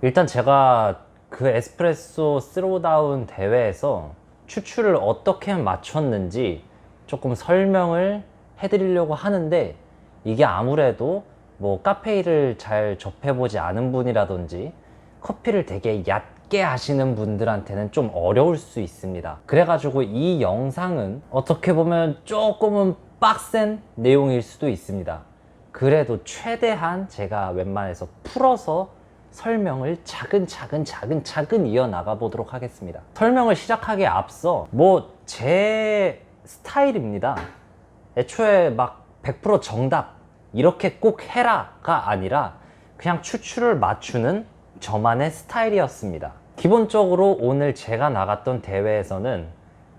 일단 제가 그 에스프레소 스로우다운 대회에서 추출을 어떻게 맞췄는지 조금 설명을 해드리려고 하는데, 이게 아무래도 뭐 카페인을 잘 접해보지 않은 분이라든지 커피를 되게 얕게 하시는 분들한테는 좀 어려울 수 있습니다. 그래가지고 이 영상은 어떻게 보면 조금은 빡센 내용일 수도 있습니다. 그래도 최대한 제가 웬만해서 풀어서 설명을 차근차근 이어나가 보도록 하겠습니다. 설명을 시작하기에 앞서 제 스타일입니다. 애초에 막 100% 정답 이렇게 꼭 해라가 아니라 그냥 추출을 맞추는 저만의 스타일이었습니다. 기본적으로 오늘 제가 나갔던 대회에서는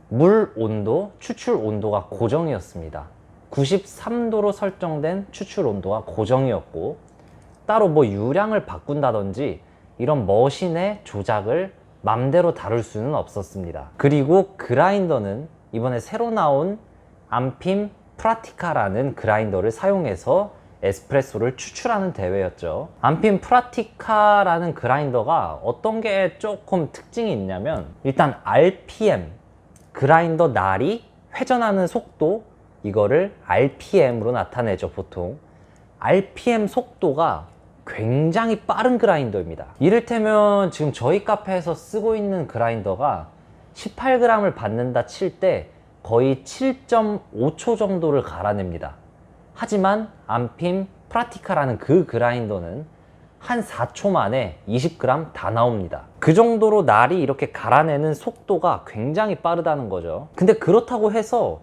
물 온도, 추출 온도가 고정이었습니다. 93도로 설정된 추출 온도가 고정이었고, 따로 유량을 바꾼다든지 이런 머신의 조작을 맘대로 다룰 수는 없었습니다. 그리고 그라인더는 이번에 새로 나온 안핌 프라티카라는 그라인더를 사용해서 에스프레소를 추출하는 대회였죠. 안핌 프라티카라는 그라인더가 어떤 게 조금 특징이 있냐면, 일단 RPM, 그라인더 날이 회전하는 속도, 이거를 RPM으로 나타내죠. 보통 RPM 속도가 굉장히 빠른 그라인더입니다. 이를테면 지금 저희 카페에서 쓰고 있는 그라인더가 18g을 받는다 칠 때 거의 7.5초 정도를 갈아냅니다. 하지만 안핌 프라티카라는 그 그라인더는 한 4초 만에 20g 다 나옵니다. 그 정도로 날이 이렇게 갈아내는 속도가 굉장히 빠르다는 거죠. 근데 그렇다고 해서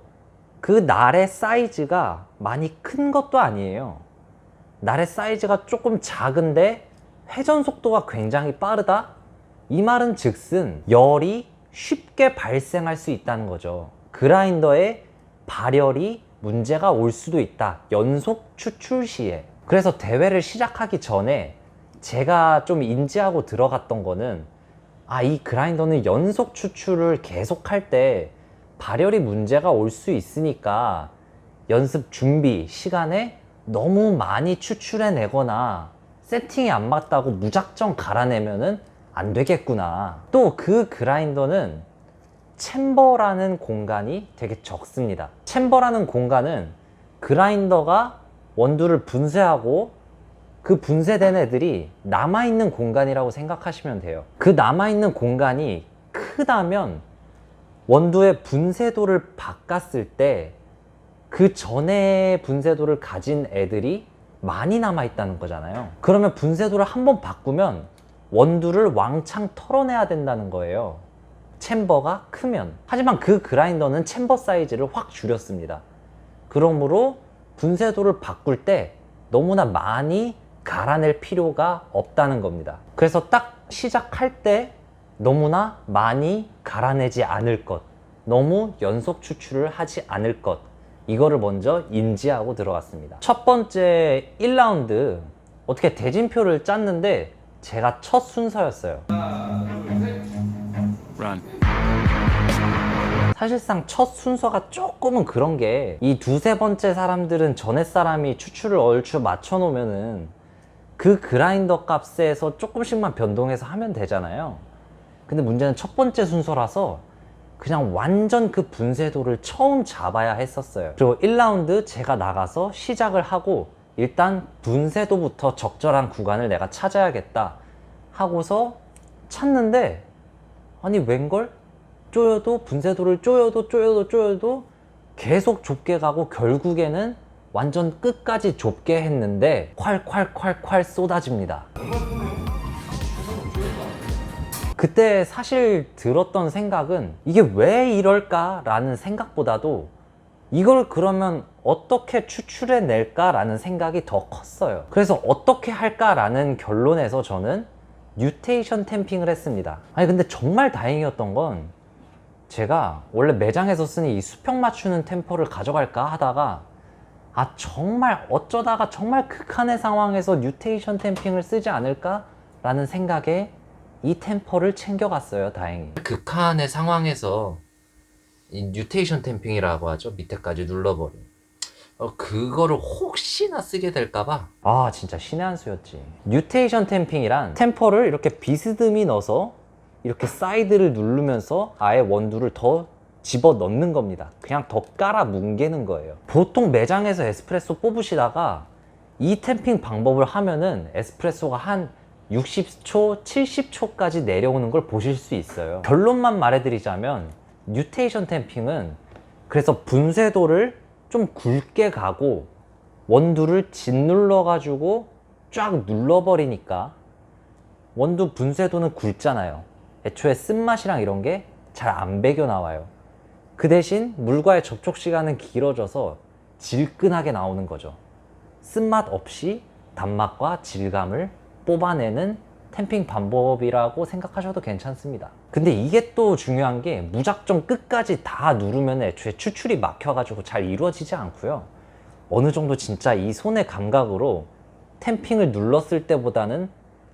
그 날의 사이즈가 많이 큰 것도 아니에요. 날의 사이즈가 조금 작은데 회전 속도가 굉장히 빠르다? 이 말은 즉슨 열이 쉽게 발생할 수 있다는 거죠. 그라인더의 발열이 문제가 올 수도 있다, 연속 추출 시에. 그래서 대회를 시작하기 전에 제가 좀 인지하고 들어갔던 거는, 이 그라인더는 연속 추출을 계속 할 때 발열이 문제가 올 수 있으니까 연습 준비 시간에 너무 많이 추출해 내거나 세팅이 안 맞다고 무작정 갈아내면은 안 되겠구나. 또 그 그라인더는 챔버라는 공간이 되게 적습니다. 챔버라는 공간은 그라인더가 원두를 분쇄하고 그 분쇄된 애들이 남아있는 공간이라고 생각하시면 돼요. 그 남아있는 공간이 크다면 원두의 분쇄도를 바꿨을 때 그 전에 분쇄도를 가진 애들이 많이 남아있다는 거잖아요. 그러면 분쇄도를 한번 바꾸면 원두를 왕창 털어내야 된다는 거예요, 챔버가 크면. 하지만 그 그라인더는 챔버 사이즈를 확 줄였습니다. 그러므로 분쇄도를 바꿀 때 너무나 많이 갈아낼 필요가 없다는 겁니다. 그래서 딱 시작할 때 너무나 많이 갈아내지 않을 것, 너무 연속 추출을 하지 않을 것, 이거를 먼저 인지하고 들어갔습니다. 첫 번째 1라운드 어떻게 대진표를 짰는데 제가 첫 순서였어요. 사실상 첫 순서가 조금은 그런 게, 이 두세 번째 사람들은 전에 사람이 추출을 얼추 맞춰 놓으면은 그 그라인더 값에서 조금씩만 변동해서 하면 되잖아요. 근데 문제는 첫 번째 순서라서 그냥 완전 그 분쇄도를 처음 잡아야 했었어요. 그리고 1라운드 제가 나가서 시작을 하고, 일단 분쇄도부터 적절한 구간을 내가 찾아야겠다 하고서 찾는데, 아니 웬걸? 쪼여도 분쇄도를 쪼여도 계속 좁게 가고 결국에는 완전 끝까지 좁게 했는데 콸콸콸콸 쏟아집니다. 그때 사실 들었던 생각은, 이게 왜 이럴까 라는 생각보다도 이걸 그러면 어떻게 추출해 낼까 라는 생각이 더 컸어요. 그래서 어떻게 할까 라는 결론에서 저는 뉴테이션 탬핑을 했습니다. 아니 근데 정말 다행이었던 건, 제가 원래 매장에서 쓰니 이 수평 맞추는 템퍼를 가져갈까 하다가 정말 어쩌다가 정말 극한의 상황에서 뉴테이션 탬핑을 쓰지 않을까 라는 생각에 이 템퍼를 챙겨갔어요, 다행히. 극한의 상황에서 이 뉴테이션 탬핑이라고 하죠, 밑에까지 눌러버린. 그거를 혹시나 쓰게 될까봐. 아 진짜 신의 한 수였지. 뉴테이션 탬핑이란 템퍼를 이렇게 비스듬히 넣어서 이렇게 사이드를 누르면서 아예 원두를 더 집어 넣는 겁니다. 그냥 더 깔아 뭉개는 거예요. 보통 매장에서 에스프레소 뽑으시다가 이 탬핑 방법을 하면은 에스프레소가 한 60초, 70초까지 내려오는 걸 보실 수 있어요. 결론만 말해드리자면 뉴테이션 탬핑은 그래서 분쇄도를 좀 굵게 가고 원두를 짓눌러 가지고 쫙 눌러버리니까 원두 분쇄도는 굵잖아요. 애초에 쓴맛이랑 이런 게 잘 안 배겨 나와요. 그 대신 물과의 접촉 시간은 길어져서 질끈하게 나오는 거죠. 쓴맛 없이 단맛과 질감을 뽑아내는 탬핑 방법이라고 생각하셔도 괜찮습니다. 근데 이게 또 중요한 게 무작정 끝까지 다 누르면 애초에 추출이 막혀가지고 잘 이루어지지 않고요. 어느 정도 진짜 이 손의 감각으로 탬핑을 눌렀을 때보다는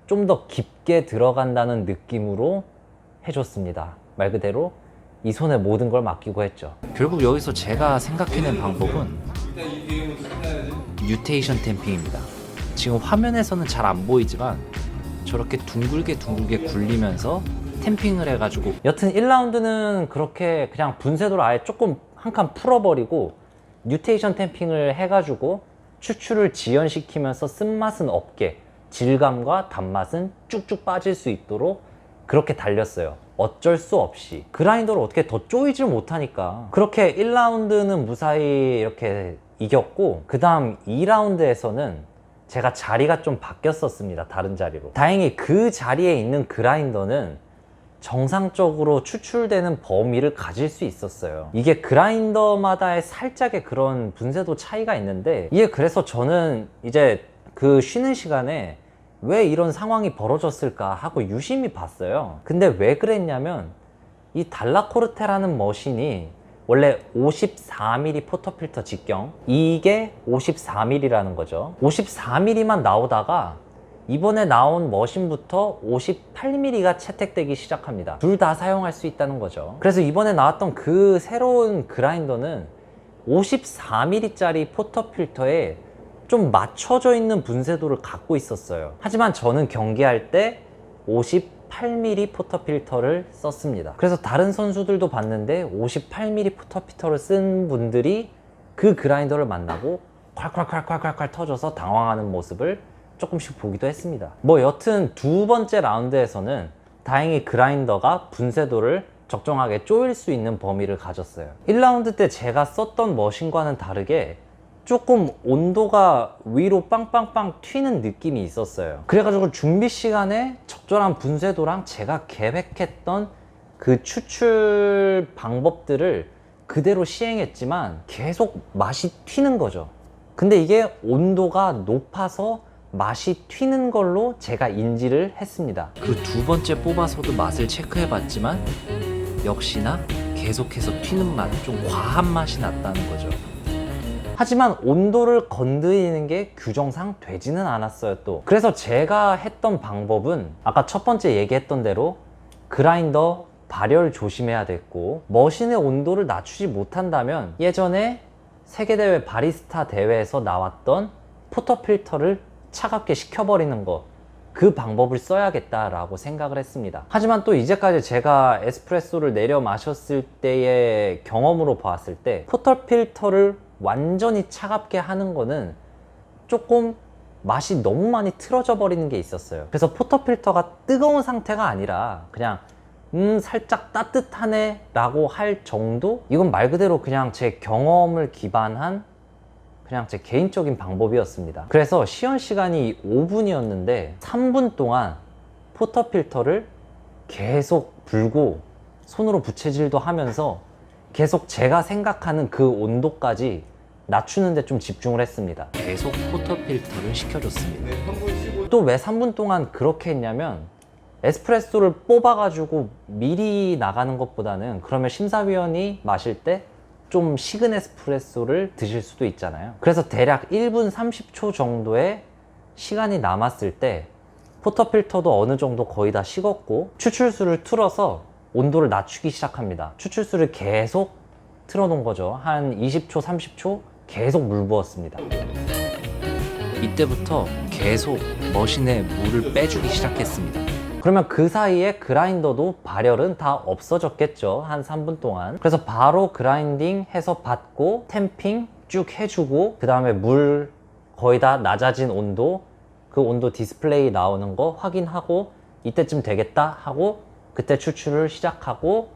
좀 더 깊게 들어간다는 느낌으로 해줬습니다. 말 그대로 이 손에 모든 걸 맡기고 했죠. 결국 여기서 제가 생각해낸 방법은 뉴테이션 탬핑입니다. 지금 화면에서는 잘 안 보이지만 저렇게 둥글게 굴리면서 탬핑을 해가지고, 여튼 1라운드는 그렇게 그냥 분쇄도를 아예 조금 한 칸 풀어버리고 뉴테이션 탬핑을 해가지고 추출을 지연시키면서 쓴맛은 없게 질감과 단맛은 쭉쭉 빠질 수 있도록 그렇게 달렸어요. 어쩔 수 없이 그라인더를 어떻게 더 쪼이질 못하니까. 그렇게 1라운드는 무사히 이렇게 이겼고, 그 다음 2라운드에서는 제가 자리가 좀 바뀌었었습니다. 다른 자리로. 다행히 그 자리에 있는 그라인더는 정상적으로 추출되는 범위를 가질 수 있었어요. 이게 그라인더마다의 살짝의 그런 분쇄도 차이가 있는데, 이게 그래서 저는 이제 그 쉬는 시간에 왜 이런 상황이 벌어졌을까 하고 유심히 봤어요. 근데 왜 그랬냐면 이 달라코르테라는 머신이 원래 54mm 포터필터 직경, 이게 54mm라는 거죠. 54mm만 나오다가 이번에 나온 머신부터 58mm가 채택되기 시작합니다. 둘 다 사용할 수 있다는 거죠. 그래서 이번에 나왔던 그 새로운 그라인더는 54mm짜리 포터필터에 좀 맞춰져 있는 분쇄도를 갖고 있었어요. 하지만 저는 경기할 때 58mm 포터필터를 썼습니다. 그래서 다른 선수들도 봤는데 58mm 포터필터를 쓴 분들이 그 그라인더를 만나고 콸콸콸콸콸 터져서 당황하는 모습을 조금씩 보기도 했습니다. 뭐 여튼 두 번째 라운드에서는 다행히 그라인더가 분쇄도를 적정하게 조일 수 있는 범위를 가졌어요. 1라운드 때 제가 썼던 머신과는 다르게 조금 온도가 위로 빵빵빵 튀는 느낌이 있었어요. 그래가지고 준비 시간에 적절한 분쇄도랑 제가 계획했던 그 추출 방법들을 그대로 시행했지만 계속 맛이 튀는 거죠. 근데 이게 온도가 높아서 맛이 튀는 걸로 제가 인지를 했습니다. 그 두 번째 뽑아서도 맛을 체크해봤지만 역시나 계속해서 튀는 맛, 좀 과한 맛이 났다는 거죠. 하지만 온도를 건드리는 게 규정상 되지는 않았어요 또. 그래서 제가 했던 방법은 아까 첫 번째 얘기했던 대로 그라인더 발열 조심해야 됐고, 머신의 온도를 낮추지 못한다면 예전에 세계대회 바리스타 대회에서 나왔던 포터필터를 차갑게 식혀버리는 거, 그 방법을 써야겠다라고 생각을 했습니다. 하지만 또 이제까지 제가 에스프레소를 내려 마셨을 때의 경험으로 봤을 때 포터필터를 완전히 차갑게 하는 거는 조금 맛이 너무 많이 틀어져 버리는 게 있었어요. 그래서 포터필터가 뜨거운 상태가 아니라 그냥 살짝 따뜻하네 라고 할 정도? 이건 말 그대로 그냥 제 경험을 기반한 그냥 제 개인적인 방법이었습니다. 그래서 시연 시간이 5분이었는데 3분 동안 포터필터를 계속 불고 손으로 부채질도 하면서 계속 제가 생각하는 그 온도까지 낮추는데 좀 집중을 했습니다. 계속 포터필터를 식혀줬습니다. 또 왜 3분 동안 그렇게 했냐면, 에스프레소를 뽑아가지고 미리 나가는 것보다는 그러면 심사위원이 마실 때 좀 식은 에스프레소를 드실 수도 있잖아요. 그래서 대략 1분 30초 정도의 시간이 남았을 때 포터필터도 어느 정도 거의 다 식었고 추출수를 틀어서 온도를 낮추기 시작합니다. 추출수를 계속 틀어놓은 거죠. 한 20초, 30초 계속 물 부었습니다. 이때부터 계속 머신에 물을 빼주기 시작했습니다. 그러면 그 사이에 그라인더도 발열은 다 없어졌겠죠. 한 3분 동안. 그래서 바로 그라인딩 해서 받고 탬핑 쭉 해주고 그 다음에 물 거의 다 낮아진 온도, 그 온도 디스플레이 나오는 거 확인하고 이때쯤 되겠다 하고 그때 추출을 시작하고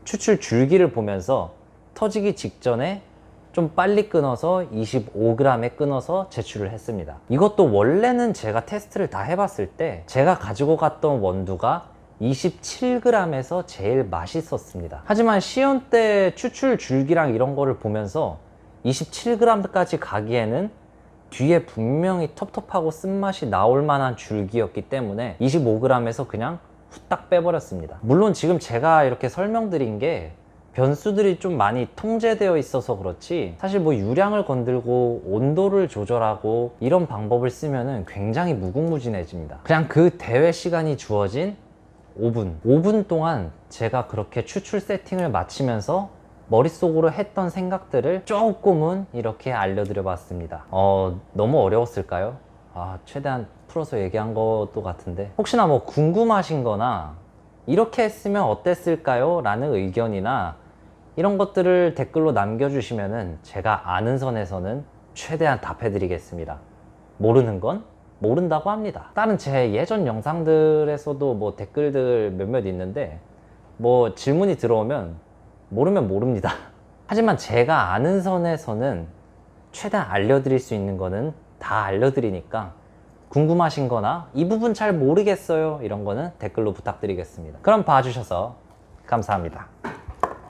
추출 줄기를 보면서 터지기 직전에 좀 빨리 끊어서 25g에 끊어서 제출을 했습니다. 이것도 원래는 제가 테스트를 다 해봤을 때 제가 가지고 갔던 원두가 27g에서 제일 맛있었습니다. 하지만 시연 때 추출 줄기랑 이런 거를 보면서 27g까지 가기에는 뒤에 분명히 텁텁하고 쓴맛이 나올 만한 줄기였기 때문에 25g에서 그냥 후딱 빼버렸습니다. 물론 지금 제가 이렇게 설명드린 게 변수들이 좀 많이 통제되어 있어서 그렇지 사실 뭐 유량을 건들고 온도를 조절하고 이런 방법을 쓰면은 굉장히 무궁무진해집니다. 그냥 그 대회 시간이 주어진 5분 동안 제가 그렇게 추출 세팅을 마치면서 머릿속으로 했던 생각들을 조금은 이렇게 알려드려 봤습니다. 너무 어려웠을까요? 최대한 풀어서 얘기한 것도 같은데 혹시나 뭐 궁금하신 거나 이렇게 했으면 어땠을까요? 라는 의견이나 이런 것들을 댓글로 남겨주시면은 제가 아는 선에서는 최대한 답해 드리겠습니다. 모르는 건 모른다고 합니다. 다른 제 예전 영상들에서도 뭐 댓글들 몇몇 있는데 뭐 질문이 들어오면 모르면 모릅니다. 하지만 제가 아는 선에서는 최대한 알려드릴 수 있는 거는 다 알려드리니까 궁금하신 거나 이 부분 잘 모르겠어요 이런 거는 댓글로 부탁드리겠습니다. 그럼 봐주셔서 감사합니다.